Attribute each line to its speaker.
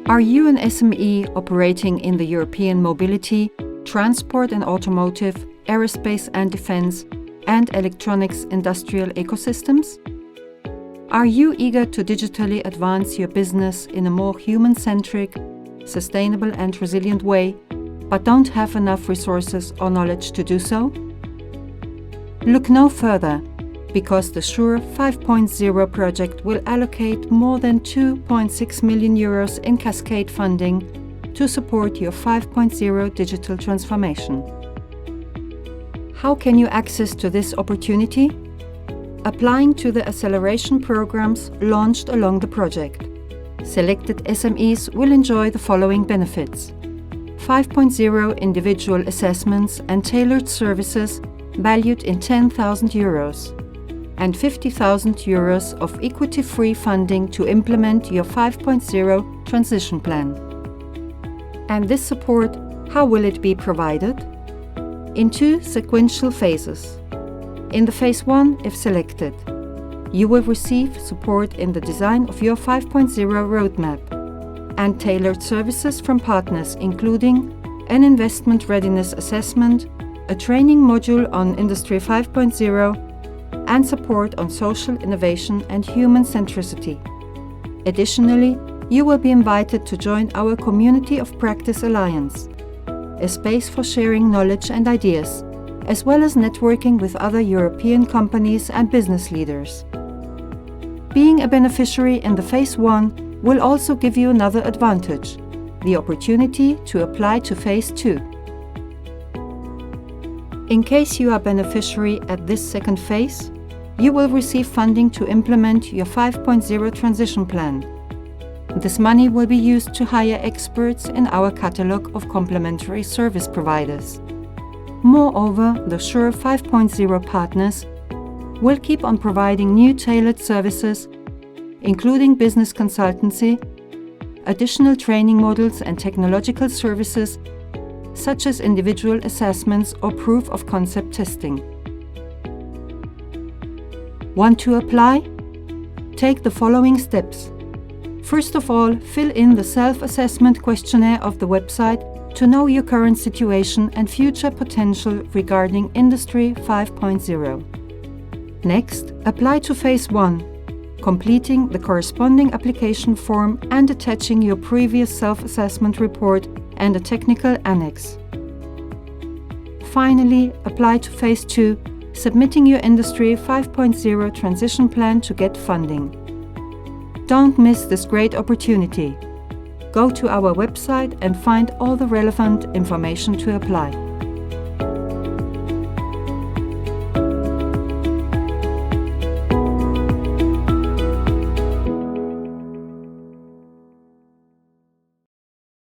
Speaker 1: Are you an SME operating in the European mobility, transport and automotive, aerospace and defense, and electronics industrial ecosystems? Are you eager to digitally advance your business in a more human-centric, sustainable and resilient way, but don't have enough resources or knowledge to do so? Look no further, because the SURE 5.0 project will allocate more than 2.6 million euros in cascade funding to support your 5.0 digital transformation. How can you access to this opportunity? Applying to the acceleration programs launched along the project. Selected SMEs will enjoy the following benefits: 5.0 individual assessments and tailored services valued in 10,000 euros, and 50,000 euros of equity-free funding to implement your 5.0 transition plan. And this support, how will it be provided? In 2 sequential phases. In the phase 1, if selected, you will receive support in the design of your 5.0 roadmap and tailored services from partners, including an investment readiness assessment, a training module on Industry 5.0, and support on social innovation and human centricity. Additionally, you will be invited to join our Community of Practice Alliance, a space for sharing knowledge and ideas, as well as networking with other European companies and business leaders. Being a beneficiary in the Phase 1 will also give you another advantage: the opportunity to apply to Phase 2. In case you are beneficiary at this second phase, you will receive funding to implement your 5.0 transition plan. This money will be used to hire experts in our catalogue of complementary service providers. Moreover, the SURE 5.0 partners will keep on providing new tailored services, including business consultancy, additional training modules and technological services, such as individual assessments or proof of concept testing. Want to apply? Take the following steps. First of all, fill in the self-assessment questionnaire of the website to know your current situation and future potential regarding Industry 5.0. Next, apply to Phase 1, completing the corresponding application form and attaching your previous self-assessment report and a technical annex. Finally, apply to Phase 2, submitting your Industry 5.0 transition plan to get funding. Don't miss this great opportunity. Go to our website and find all the relevant information to apply.